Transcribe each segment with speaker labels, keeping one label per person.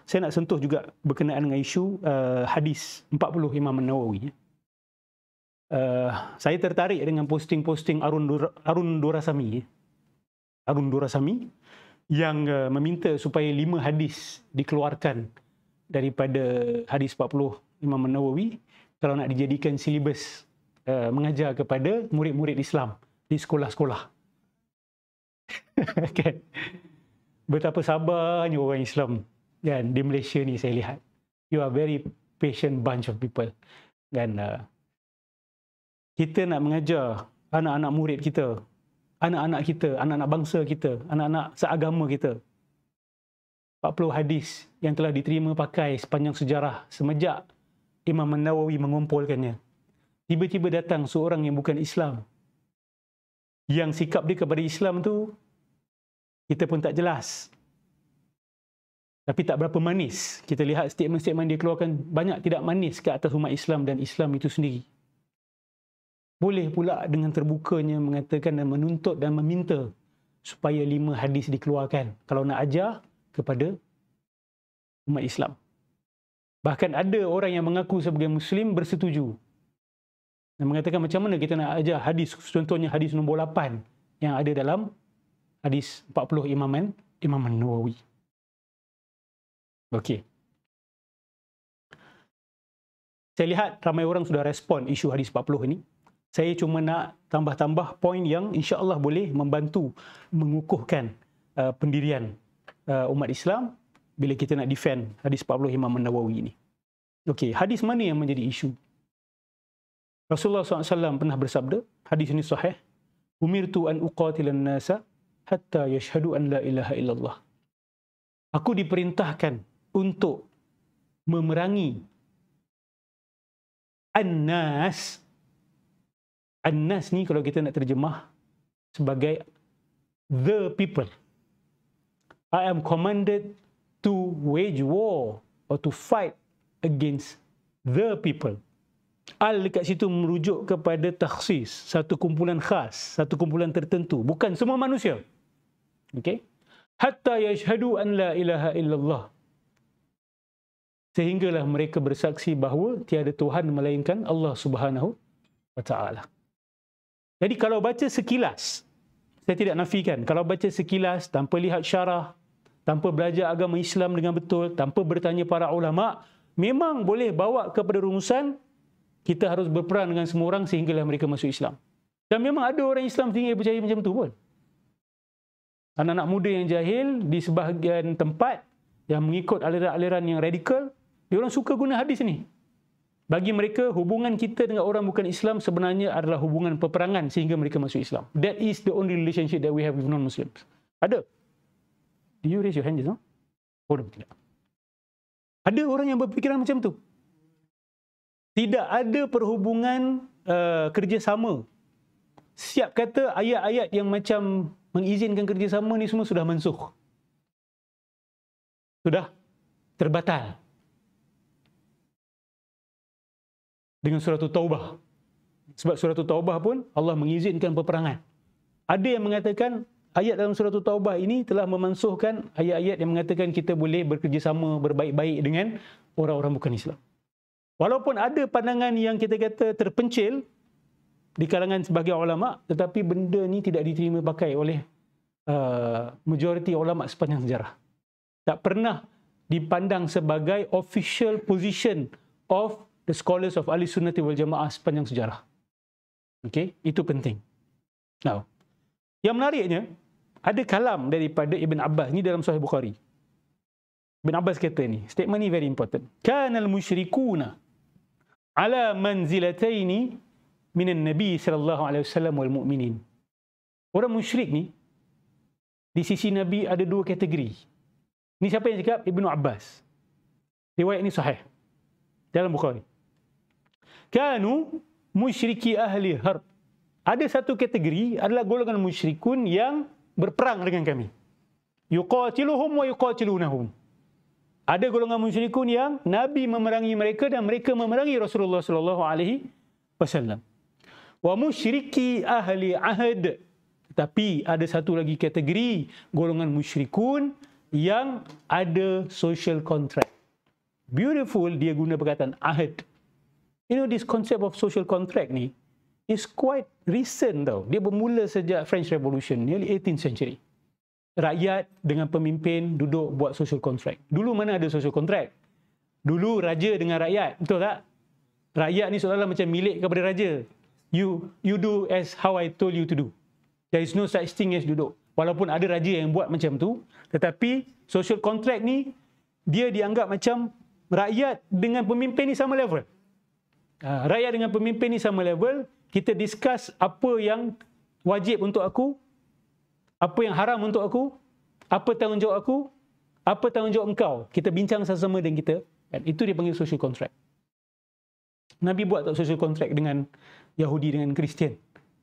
Speaker 1: saya nak sentuh juga berkenaan dengan isu hadis 40 Imam An-Nawawi. Saya tertarik dengan posting-posting Arun Dorasami yang meminta supaya 5 hadis dikeluarkan daripada hadis 40 Imam An-Nawawi kalau nak dijadikan silibus mengajar kepada murid-murid Islam di sekolah-sekolah. Okay. Betapa sabarnya orang Islam kan di Malaysia ni saya lihat. You are very patient bunch of people. Dan kita nak mengajar anak-anak murid kita, anak-anak kita, anak-anak bangsa kita, anak-anak seagama kita 40 hadis yang telah diterima pakai sepanjang sejarah semenjak Imam An-Nawawi mengumpulkannya. Tiba-tiba datang seorang yang bukan Islam, yang sikap dia kepada Islam tu kita pun tak jelas, tapi tak berapa manis. Kita lihat statement-statement dia keluarkan banyak tidak manis ke atas umat Islam dan Islam itu sendiri. Boleh pula dengan terbukanya mengatakan dan menuntut dan meminta supaya 5 hadis dikeluarkan kalau nak ajar kepada umat Islam. Bahkan ada orang yang mengaku sebagai Muslim bersetuju dan mengatakan macam mana kita nak ajar hadis, contohnya hadis nombor 8 yang ada dalam hadis 40 Imam An-Nawawi. Okey. Saya lihat ramai orang sudah respon isu hadis 40 ini. Saya cuma nak tambah-tambah poin yang insya-Allah boleh membantu mengukuhkan pendirian umat Islam bila kita nak defend hadis 40 Imam An-Nawawi ini. Okey, hadis mana yang menjadi isu? Rasulullah SAW pernah bersabda, hadis ini sahih, umirtu an uqatilan nasa hatta yashhadu an la ilaha illallah. Aku diperintahkan untuk memerangi an-nas. An-nas ni kalau kita nak terjemah sebagai the people. I am commanded to wage war or to fight against the people. Al dekat situ merujuk kepada takhsis, satu kumpulan khas, satu kumpulan tertentu, bukan semua manusia. Okey? Hatta yashhadu an la ilaha illallah. Sehinggalah mereka bersaksi bahawa tiada Tuhan melainkan Allah Subhanahu wa taala. Jadi kalau baca sekilas, saya tidak nafikan, kalau baca sekilas tanpa lihat syarah, tanpa belajar agama Islam dengan betul, tanpa bertanya para ulama, memang boleh bawa kepada rumusan kita harus berperang dengan semua orang sehinggalah mereka masuk Islam. Dan memang ada orang Islam tinggi percaya macam tu pun. Anak-anak muda yang jahil di sebahagian tempat yang mengikut aliran-aliran yang radikal, diorang suka guna hadis ni. Bagi mereka, hubungan kita dengan orang bukan Islam sebenarnya adalah hubungan peperangan sehingga mereka masuk Islam. That is the only relationship that we have with non-Muslims. Ada? Do you raise your hand just now? Oh, tidak. Ada orang yang berfikiran macam tu. Tidak ada perhubungan kerjasama. Siap kata ayat-ayat yang macam mengizinkan kerjasama ni semua sudah mansukh. Sudah terbatal. Dengan surah Taubah. Sebab surah Taubah pun Allah mengizinkan peperangan. Ada yang mengatakan ayat dalam surah Taubah ini telah memansuhkan ayat-ayat yang mengatakan kita boleh bekerjasama berbaik-baik dengan orang-orang bukan Islam. Walaupun ada pandangan yang kita kata terpencil di kalangan sebahagian ulama, tetapi benda ni tidak diterima pakai oleh majoriti ulama sepanjang sejarah. Tak pernah dipandang sebagai official position of the scholars of Ahli Sunnati wal Jamaah sepanjang sejarah. Okey, itu penting. Now, yang menariknya, ada kalam daripada Ibn Abbas ni dalam Sahih Bukhari. Ibn Abbas kata ni, statement ni very important. Kanal musyrikuna ala manzilataini minan Nabi sallallahu alaihi wasallam wal mu'minin. Orang musyrik ni di sisi Nabi ada 2 kategori. Ni siapa yang cakap? Ibn Abbas. Riwayat ni sahih dalam Bukhari. Kanu musyriki ahli harb. Ada satu kategori adalah golongan musyrikun yang berperang dengan kami. Yuqatiluhum wa yuqatilunahum. Ada golongan musyrikun yang Nabi memerangi mereka dan mereka memerangi Rasulullah sallallahu alaihi wasallam. Wa musyriki ahli ahd. Tapi ada satu lagi kategori golongan musyrikun yang ada social contract. Beautiful, dia guna perkataan ahad. You know, this concept of social contract ni is quite recent tau. Dia bermula sejak French Revolution, nearly 18th century. Rakyat dengan pemimpin duduk buat social contract. Dulu mana ada social contract? Dulu raja dengan rakyat, betul tak? Rakyat ni seolah-olah macam milik kepada raja. You do as how I told you to do. There is no such thing as duduk. Walaupun ada raja yang buat macam tu, tetapi social contract ni dia dianggap macam rakyat dengan pemimpin ni sama level. Rakyat dengan pemimpin ni sama level. Kita discuss apa yang wajib untuk aku, apa yang haram untuk aku, apa tanggungjawab aku, apa tanggungjawab engkau. Kita bincang sama-sama dengan kita. Dan itu dipanggil social contract. Nabi buat tak social contract dengan Yahudi dengan Kristian?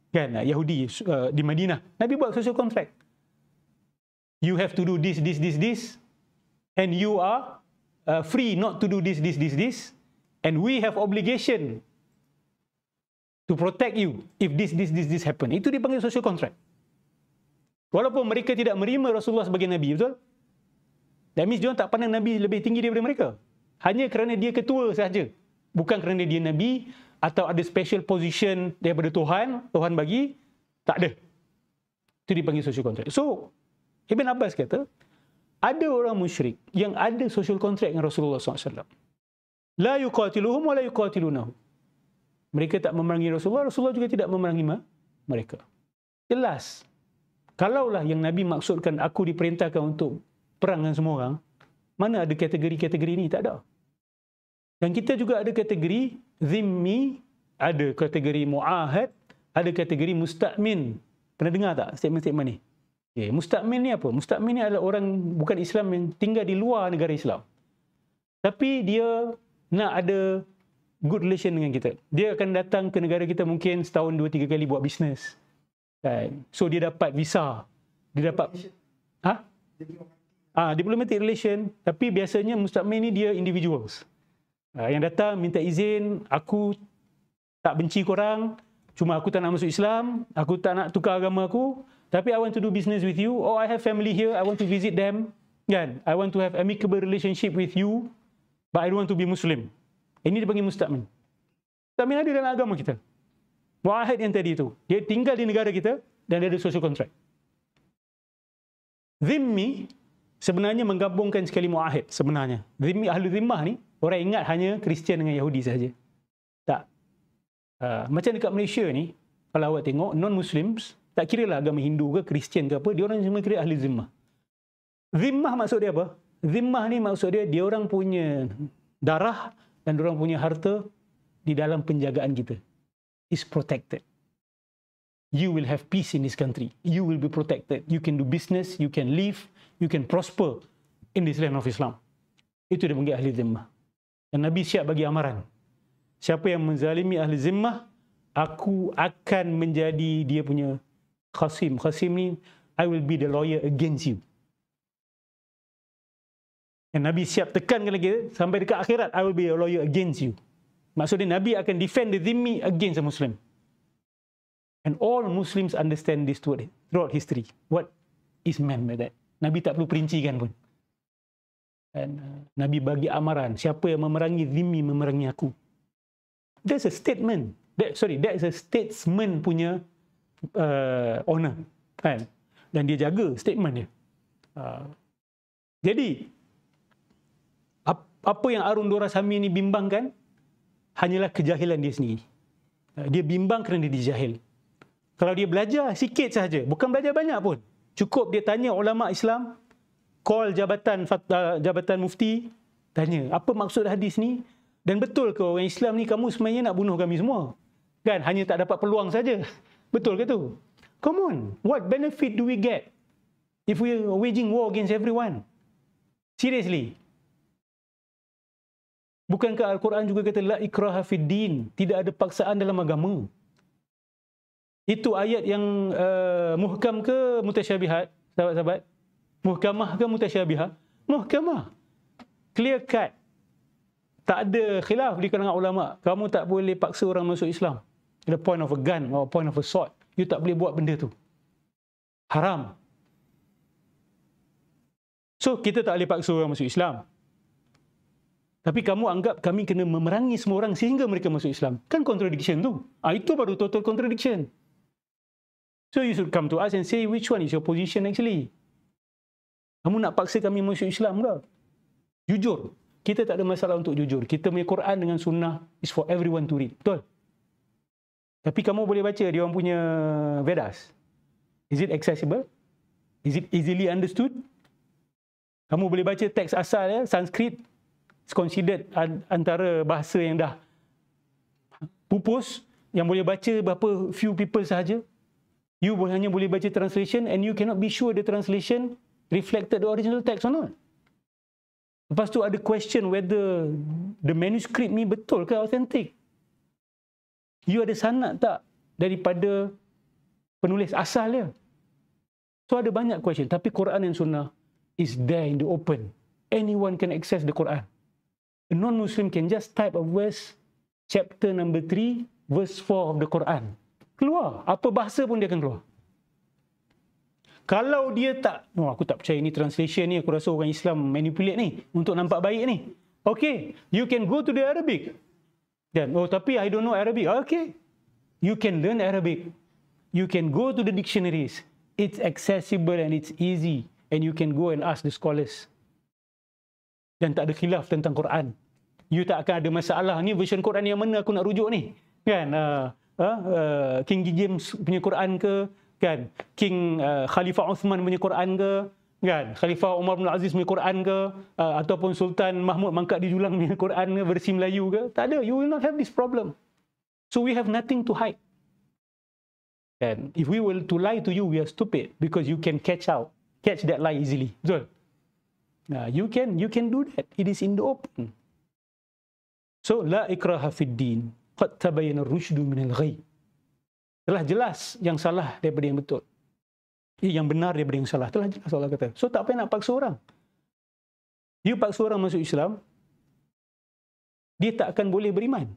Speaker 1: Kan? Yahudi di Madinah. Nabi buat social contract. You have to do this, this, this, this. And you are free not to do this, this, this, this. And we have obligation to protect you if this happen. Itu dipanggil social contract. Walaupun mereka tidak menerima Rasulullah sebagai Nabi, betul? That means diorang tak pandang Nabi lebih tinggi daripada mereka. Hanya kerana dia ketua sahaja. Bukan kerana dia Nabi atau ada special position daripada Tuhan, Tuhan bagi, tak ada. Itu dipanggil social contract. So, Ibn Abbas kata, ada orang musyrik yang ada social contract dengan Rasulullah SAW. La yuqatiluhum wa la yuqatilunahu. Mereka tak memerangi Rasulullah, Rasulullah juga tidak memerangi mereka. Jelas. Kalaulah yang Nabi maksudkan aku diperintahkan untuk perang dengan semua orang, mana ada kategori-kategori ini? Tak ada. Dan kita juga ada kategori zimmi, ada kategori mu'ahad, ada kategori musta'min. Pernah dengar tak statement-statement ni? Okay. Musta'min ni apa? Musta'min ni adalah orang bukan Islam yang tinggal di luar negara Islam. Tapi dia nak ada good relation dengan kita. Dia akan datang ke negara kita mungkin setahun 2-3 kali buat bisnes. So dia dapat visa. Dia dapat diplomatic relation. Tapi biasanya musta'min ni dia individuals. Yang datang minta izin, aku tak benci korang, cuma aku tak nak masuk Islam, aku tak nak tukar agama aku, tapi I want to do business with you, or I have family here, I want to visit them, kan? I want to have amicable relationship with you, but I don't want to be Muslim. Ini dipanggil musta'min. Musta'min ada dalam agama kita. Mu'ahid yang tadi itu, dia tinggal di negara kita dan dia ada social contract. Zimmi sebenarnya menggabungkan sekali mu'ahid sebenarnya. Zimmi, ahlu zimmah ni, orang ingat hanya Kristian dengan Yahudi sahaja. Tak. Macam dekat Malaysia ni, kalau awak tengok, non-Muslims, tak kira lah agama Hindu ke, Kristian ke apa, dia orang semua kira ahli zimmah. Zimmah maksud dia apa? Zimmah ni maksud dia, dia orang punya darah dan dia orang punya harta di dalam penjagaan kita. Is protected. You will have peace in this country. You will be protected. You can do business, you can live, you can prosper in this land of Islam. Itu dia panggil ahli zimmah. Dan Nabi siap bagi amaran. Siapa yang menzalimi ahli zimmah, aku akan menjadi dia punya khasim. Khasim ni, I will be the lawyer against you. Dan Nabi siap tekankan lagi, sampai dekat akhirat, I will be a lawyer against you. Maksudnya Nabi akan defend the zimmi against a Muslim. And all Muslims understand this throughout history. What is meant by that? Nabi tak perlu perincikan pun. Dan Nabi bagi amaran, siapa yang memerangi zimmi, memerangi aku. That's a statement. That is a statesman punya honor. Kan? Dan dia jaga statement dia. Jadi, apa yang Harun Dora Sami ni bimbangkan, hanyalah kejahilan dia sendiri. Dia bimbang kerana dia jahil. Kalau dia belajar sikit sahaja, bukan belajar banyak pun. Cukup dia tanya ulama Islam, call jabatan mufti, tanya, apa maksud hadis ni? Dan betul ke orang Islam ni kamu sebenarnya nak bunuh kami semua? Kan? Hanya tak dapat peluang saja. Betul ke tu? Come on, what benefit do we get if we are waging war against everyone? Seriously. Bukankah Al-Quran juga kata la ikraha fid din, tidak ada paksaan dalam agama? Itu ayat yang muhkam ke mutasyabihat, sahabat-sahabat? Muhkamah ke mutasyabihah? Muhkamah. Clear cut. Tak ada khilaf di kalangan ulama. Kamu tak boleh paksa orang masuk Islam. The point of a gun or point of a sword. You tak boleh buat benda tu. Haram. So, kita tak boleh paksa orang masuk Islam. Tapi kamu anggap kami kena memerangi semua orang sehingga mereka masuk Islam. Kan contradiction tu. Itu baru total contradiction. So, you should come to us and say which one is your position actually. Kamu nak paksa kami masuk Islam ke? Jujur. Kita tak ada masalah untuk jujur. Kita punya Quran dengan sunnah is for everyone to read. Betul? Tapi kamu boleh baca dia orang punya Vedas. Is it accessible? Is it easily understood? Kamu boleh baca teks asal ya, Sanskrit is considered antara bahasa yang dah pupus, yang boleh baca berapa few people sahaja. You hanya boleh baca translation and you cannot be sure the translation reflected the original text or not. Lepas tu ada question whether the manuscript ni betul ke authentic. You ada sanad tak daripada penulis asal dia? So ada banyak question. Tapi Quran dan Sunnah is there in the open. Anyone can access the Quran. A non-Muslim can just type a verse, chapter number 3, verse 4 of the Quran. Keluar. Apa bahasa pun dia akan keluar. Kalau dia tak, aku tak percaya ni translation ni, aku rasa orang Islam manipulate ni untuk nampak baik ni. Okay, you can go to the Arabic. Dan, tapi I don't know Arabic. Okay, you can learn Arabic. You can go to the dictionaries. It's accessible and it's easy. And you can go and ask the scholars. Dan tak ada khilaf tentang Quran. You tak akan ada masalah. Ni version Quran yang mana aku nak rujuk ni? Kan? King James punya Quran ke? Kan? King Khalifah Uthman punya Quran ke? Kan? Khalifah Umar bin Aziz punya Quran ke? Ataupun Sultan Mahmud Mangkat di Julang punya Quran ke? Versi Melayu ke? Tak ada. You will not have this problem. So we have nothing to hide. And if we were to lie to you, we are stupid because you can catch that lie easily. Betul? You can do that. It is in the open. So la ikraha fid din. Qad tabayyana ar-rusydu min al-ghayy. Telah jelas yang salah daripada yang betul. Yang benar daripada yang salah. Telah jelas Allah kata. So tak payah nak paksa orang. You paksa orang masuk Islam, dia tak akan boleh beriman.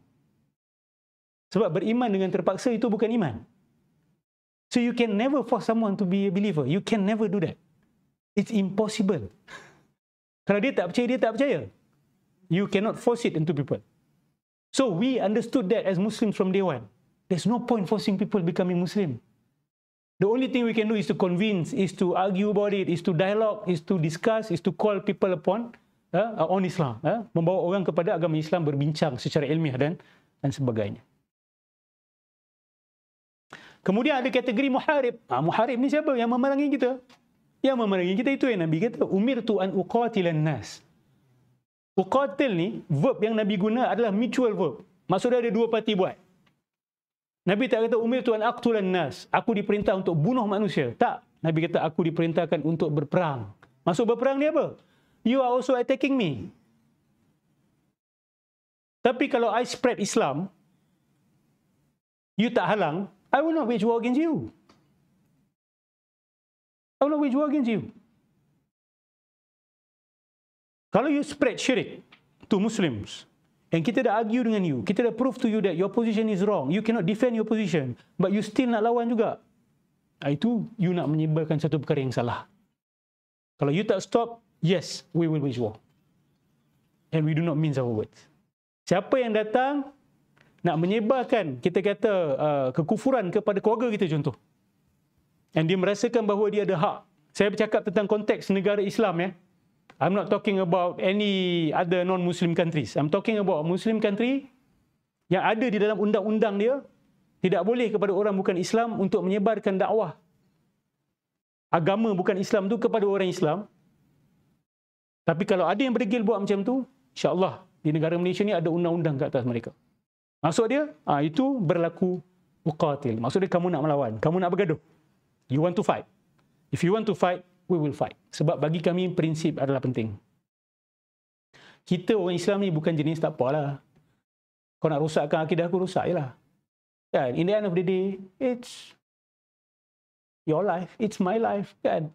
Speaker 1: Sebab beriman dengan terpaksa itu bukan iman. So you can never force someone to be a believer. You can never do that. It's impossible. Kalau dia tak percaya, dia tak percaya. You cannot force it into people. So we understood that as Muslims from day one. There's no point forcing people becoming Muslim. The only thing we can do is to convince, is to argue about it, is to dialogue, is to discuss, is to call people upon on Islam. Membawa orang kepada agama Islam, berbincang secara ilmiah dan sebagainya. Kemudian ada kategori muharib. Muharib ni siapa? Yang memerangi kita. Yang memerangi kita itu yang Nabi kata, umirtu an uqatilan nas. Uqatil ni, verb yang Nabi guna adalah mutual verb. Maksudnya ada dua parti buat. Nabi tak kata umirtu an aqtulan nas. Aku diperintah untuk bunuh manusia. Tak. Nabi kata aku diperintahkan untuk berperang. Maksud berperang ni apa? You are also attacking me. Tapi kalau I spread Islam, you tak halang, I will not wage war against you. I will not wage war against you. Kalau you spread syirik to Muslims, and kita dah argue dengan you, kita dah prove to you that your position is wrong, you cannot defend your position, but you still nak lawan juga, itu you nak menyebarkan satu perkara yang salah. Kalau you tak stop, yes, we will wage war. And we do not mince our words. Siapa yang datang nak menyebarkan, kita kata kekufuran kepada keluarga kita contoh, and dia merasakan bahawa dia ada hak. Saya bercakap tentang konteks negara Islam ya. I'm not talking about any other non-Muslim countries. I'm talking about Muslim country yang ada di dalam undang-undang dia, tidak boleh kepada orang bukan Islam untuk menyebarkan dakwah agama bukan Islam tu kepada orang Islam. Tapi kalau ada yang berdegil buat macam tu, insya-Allah di negara Malaysia ni ada undang-undang ke atas mereka. Maksud dia, itu berlaku uqatil. Maksud dia kamu nak melawan, kamu nak bergaduh. You want to fight. If you want to fight, we will fight. Sebab bagi kami prinsip adalah penting. Kita orang Islam ni bukan jenis tak apalah. Kau nak rosakkan akidah aku, rosak je lah. Kan? In the end of the day, it's your life, it's my life. Kan?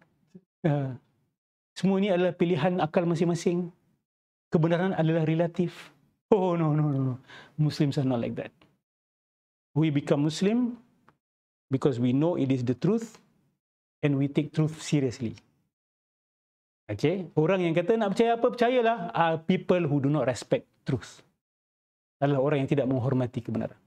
Speaker 1: Semua ni adalah pilihan akal masing-masing. Kebenaran adalah relatif. Oh, no. Muslims are not like that. We become Muslim because we know it is the truth and we take truth seriously. Okey, orang yang kata nak percaya apa, percayalah. People who do not respect truth adalah orang yang tidak menghormati kebenaran.